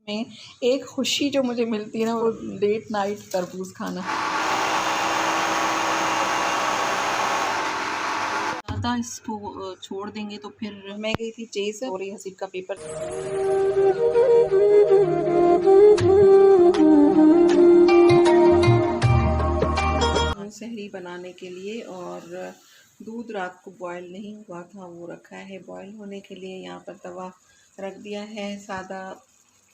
में एक खुशी जो मुझे मिलती है ना, वो लेट नाइट तरबूज खाना। ज़्यादा इसको छोड़ देंगे तो फिर मैं गई थी चेज़ और हसीब का पेपर सहरी बनाने के लिए, और दूध रात को बॉयल नहीं हुआ था, वो रखा है बॉयल होने के लिए। यहाँ पर तवा रख दिया है।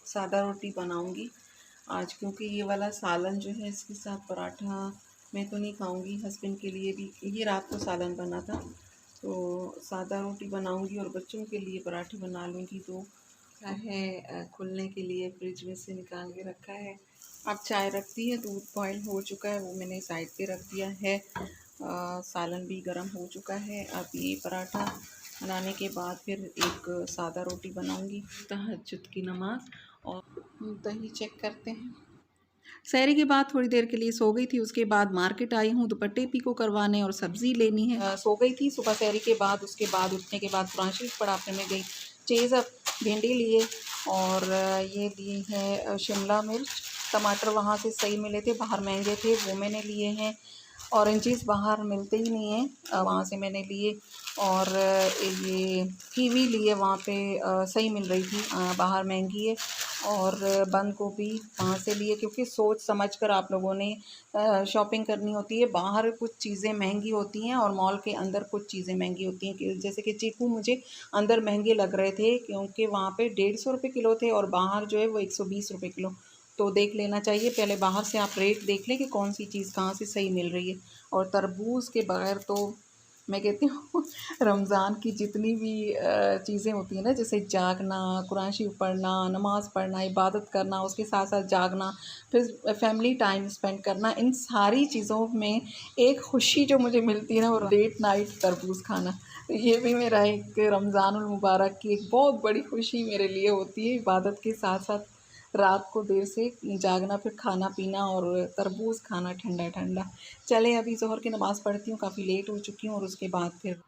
सादा रोटी बनाऊंगी आज, क्योंकि ये वाला सालन जो है इसके साथ पराठा मैं तो नहीं खाऊंगी, हस्बैंड के लिए भी ये रात को सालन बना था, तो सादा रोटी बनाऊंगी और बच्चों के लिए पराठे बना लूँगी। तो क्या है, खुलने के लिए फ्रिज में से निकाल के रखा है। अब चाय रख दी है, दूध बॉयल हो चुका है, वो मैंने साइड पे रख दिया है। सालन भी गर्म हो चुका है। अब ये पराठा बनाने के बाद फिर एक सादा रोटी बनाऊंगी, तहज्जुद की नमाज। और दही चेक करते हैं। सहरी के बाद थोड़ी देर के लिए सो गई थी, उसके बाद मार्केट आई हूँ दुपट्टे पीको करवाने और सब्ज़ी लेनी है। सो गई थी सुबह सहरी के बाद, उसके बाद उठने के बाद कुरान शरीफ पढ़ा, फिर मैं गई चीज़। अब भिंडी लिए और ये लिए है शिमला मिर्च। टमाटर वहाँ से सही मिले थे, बाहर महंगे थे, वो मैंने लिए हैं। ऑरेंजेस बाहर मिलते ही नहीं हैं, वहाँ से मैंने लिए। और ये कीवी लिए, वहाँ पे सही मिल रही थी, बाहर महंगी है। और बंद गोभी वहाँ से लिए, क्योंकि सोच समझ कर आप लोगों ने शॉपिंग करनी होती है। बाहर कुछ चीज़ें महंगी होती हैं और मॉल के अंदर कुछ चीज़ें महंगी होती हैं। जैसे कि चीकू मुझे अंदर महंगे लग रहे थे, क्योंकि वहाँ पे 150 रुपये किलो थे और बाहर जो है वो 120 रुपये किलो। तो देख लेना चाहिए पहले, बाहर से आप रेट देख लें कि कौन सी चीज़ कहाँ से सही मिल रही है। और तरबूज़ के बगैर तो मैं कहती हूँ रमज़ान की जितनी भी चीज़ें होती हैं ना, जैसे जागना, कुरान शरीफ पढ़ना, नमाज़ पढ़ना, इबादत करना, उसके साथ साथ जागना, फिर फैमिली टाइम स्पेंड करना, इन सारी चीज़ों में एक खुशी जो मुझे मिलती है ना, वो लेट नाइट तरबूज़ खाना। ये भी मेरा एक रमज़ानुल मुबारक की एक बहुत बड़ी खुशी मेरे लिए होती है। इबादत के साथ साथ रात को देर से जागना, फिर खाना पीना और तरबूज़ खाना ठंडा ठंडा। चले अभी ज़ोहर की नमाज़ पढ़ती हूँ, काफ़ी लेट हो चुकी हूँ, और उसके बाद फिर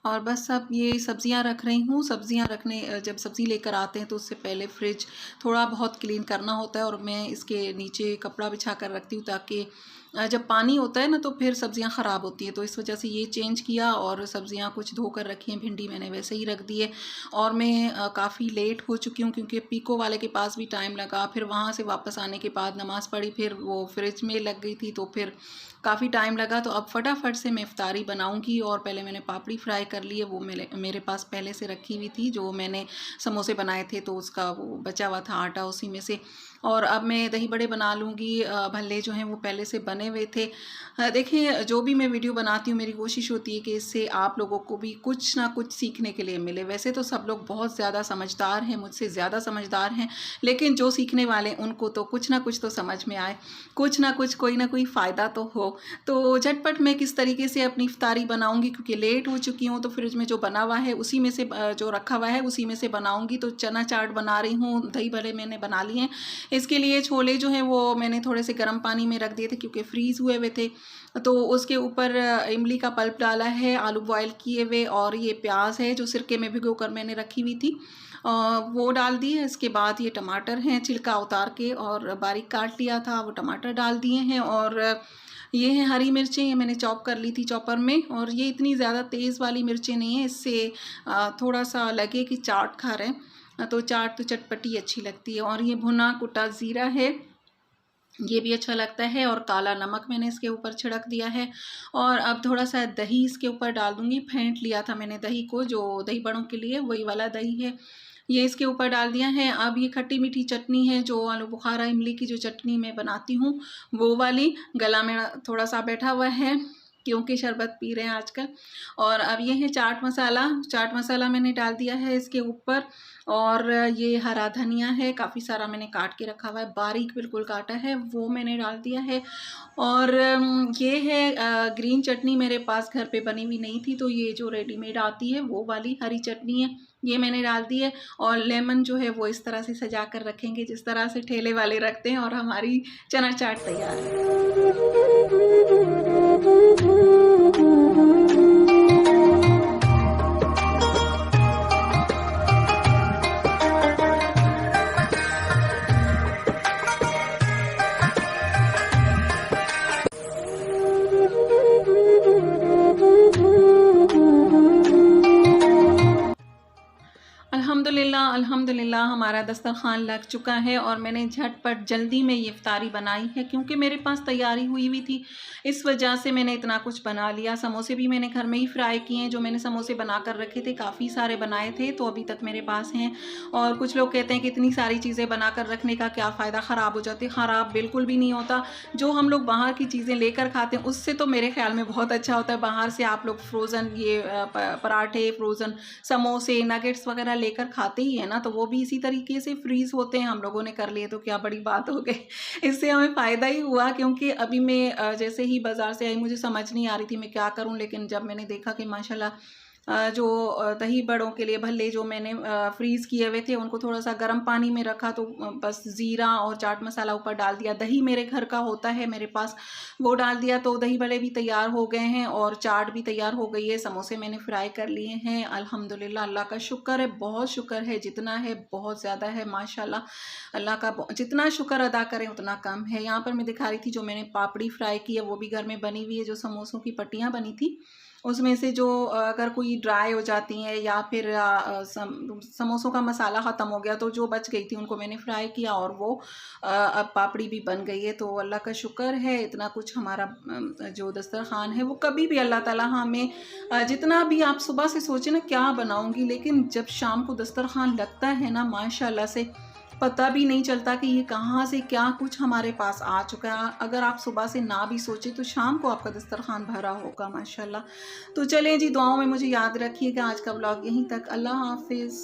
और बस अब ये सब्ज़ियाँ रख रही हूँ। सब्ज़ियाँ रखने जब सब्ज़ी लेकर आते हैं तो उससे पहले फ्रिज थोड़ा बहुत क्लीन करना होता है, और मैं इसके नीचे कपड़ा बिछा कर रखती हूँ, ताकि जब पानी होता है ना तो फिर सब्ज़ियाँ ख़राब होती हैं। तो इस वजह से ये चेंज किया, और सब्ज़ियाँ कुछ धो कर रखी हैं। भिंडी मैंने वैसे ही रख दी है। और मैं काफ़ी लेट हो चुकी हूँ, क्योंकि पीको वाले के पास भी टाइम लगा, फिर वहाँ से वापस आने के बाद नमाज़ पढ़ी, फिर वो फ्रिज में लग गई थी, तो फिर काफ़ी टाइम लगा। तो अब फटाफट से मैं इफ्तारी बनाऊंगी। और पहले मैंने पापड़ी फ्राई कर ली है, वो मेरे पास पहले से रखी हुई थी, जो मैंने समोसे बनाए थे तो उसका वो बचा हुआ था आटा, उसी में से। और अब मैं दही बड़े बना लूँगी। भल्ले जो हैं वो पहले से बने हुए थे। देखिए, जो भी मैं वीडियो बनाती हूँ मेरी कोशिश होती है कि इससे आप लोगों को भी कुछ ना कुछ सीखने के लिए मिले। वैसे तो सब लोग बहुत ज़्यादा समझदार हैं, मुझसे ज़्यादा समझदार हैं, लेकिन जो सीखने वाले उनको तो कुछ ना कुछ तो समझ में आए, कुछ ना कुछ कोई ना कोई फ़ायदा तो हो। तो झटपट मैं किस तरीके से अपनी इफ्तारी बनाऊंगी, क्योंकि लेट हो चुकी हूँ, तो फ्रिज में जो बना हुआ है उसी में से, जो रखा हुआ है उसी में से बनाऊंगी। तो चना चाट बना रही हूँ, दही बड़े मैंने बना लिए हैं। इसके लिए छोले जो हैं वो मैंने थोड़े से गर्म पानी में रख दिए थे, क्योंकि फ्रीज़ हुए हुए थे। तो उसके ऊपर इमली का पल्प डाला है, आलू बॉयल किए हुए, और ये प्याज है जो सिरके में भिगो कर मैंने रखी हुई थी, वो डाल दी है। इसके बाद ये टमाटर हैं, छिलका उतार के और बारीक काट लिया था, वो टमाटर डाल दिए हैं। और ये हैं हरी मिर्चें, ये मैंने चॉप कर ली थी चॉपर में। और ये इतनी ज़्यादा तेज़ वाली मिर्चें नहीं है, इससे थोड़ा सा लगे कि चाट खा रहे हैं, तो चाट तो चटपटी अच्छी लगती है। और ये भुना कुटा ज़ीरा है, ये भी अच्छा लगता है। और काला नमक मैंने इसके ऊपर छिड़क दिया है। और अब थोड़ा सा दही इसके ऊपर डाल दूँगी। फेंट लिया था मैंने दही को, जो दही बड़ों के लिए वही वाला दही है, ये इसके ऊपर डाल दिया है। अब ये खट्टी मीठी चटनी है, जो आलू बुखारा इमली की जो चटनी मैं बनाती हूँ वो वाली। गला में थोड़ा सा बैठा हुआ है, क्योंकि शरबत पी रहे हैं आजकल। और अब ये है चाट मसाला। चाट मसाला मैंने डाल दिया है इसके ऊपर। और ये हरा धनिया है, काफ़ी सारा मैंने काट के रखा हुआ है, बारीक बिल्कुल काटा है, वो मैंने डाल दिया है। और ये है ग्रीन चटनी, मेरे पास घर पे बनी हुई नहीं थी, तो ये जो रेडीमेड आती है वो वाली हरी चटनी है, ये मैंने डाल दी है। और लेमन जो है वो इस तरह से सजा कर रखेंगे जिस तरह से ठेले वाले रखते हैं, और हमारी चना चाट तैयार है। हमारा दस्तरखान लग चुका है और मैंने झटपट जल्दी में ये इफ्तारी बनाई है क्योंकि मेरे पास तैयारी हुई हुई थी। इस वजह से मैंने इतना कुछ बना लिया। समोसे भी मैंने घर में ही फ्राई किए हैं। जो मैंने समोसे बना कर रखे थे, काफ़ी सारे बनाए थे, तो अभी तक मेरे पास हैं। और कुछ लोग कहते हैं कि इतनी सारी चीज़ें बना कर रखने का क्या फ़ायदा, ख़राब हो जाती है। ख़राब बिल्कुल भी नहीं होता। जो हम लोग बाहर की चीज़ें लेकर खाते हैं उससे तो मेरे ख़्याल में बहुत अच्छा होता है। बाहर से आप लोग फ्रोज़न ये पराठे, फ्रोज़न समोसे, नगेट्स वगैरह लेकर खाते ही है ना, तो वो भी इसी तरीके से फ्रीज़ होते हैं। हम लोगों ने कर लिए तो क्या बड़ी बात हो गई। इससे हमें फ़ायदा ही हुआ क्योंकि अभी मैं जैसे ही बाज़ार से आई, मुझे समझ नहीं आ रही थी मैं क्या करूं, लेकिन जब मैंने देखा कि माशाल्लाह जो दही बड़ों के लिए भल्ले जो मैंने फ्रीज़ किए हुए थे उनको थोड़ा सा गर्म पानी में रखा, तो बस ज़ीरा और चाट मसाला ऊपर डाल दिया। दही मेरे घर का होता है मेरे पास, वो डाल दिया तो दही बड़े भी तैयार हो गए हैं और चाट भी तैयार हो गई है। समोसे मैंने फ्राई कर लिए हैं। अल्हम्दुलिल्लाह, अल्लाह का शुक्र है, बहुत शुक्र है। जितना है बहुत ज़्यादा है माशाल्लाह। अल्लाह का जितना शुक्र अदा करें उतना कम है। यहाँ पर मैं दिखा रही थी जो मैंने पापड़ी फ्राई की है वो भी घर में बनी हुई है। जो समोसों की पट्टियाँ बनी थी उसमें से जो अगर कोई ड्राई हो जाती हैं या फिर समोसों का मसाला ख़त्म हो गया तो जो बच गई थी उनको मैंने फ्राई किया और वो अब पापड़ी भी बन गई है। तो अल्लाह का शुक्र है, इतना कुछ हमारा जो दस्तरखान है वो कभी भी अल्लाह ताला हमें जितना भी आप सुबह से सोचें ना क्या बनाऊंगी, लेकिन जब शाम को दस्तरखान लगता है ना माशाल्लाह से पता भी नहीं चलता कि ये कहाँ से क्या कुछ हमारे पास आ चुका है। अगर आप सुबह से ना भी सोचे तो शाम को आपका दस्तरखान भरा होगा माशाल्लाह। तो चलें जी, दुआओं में मुझे याद रखिएगा। आज का व्लॉग यहीं तक। अल्लाह हाफिज़।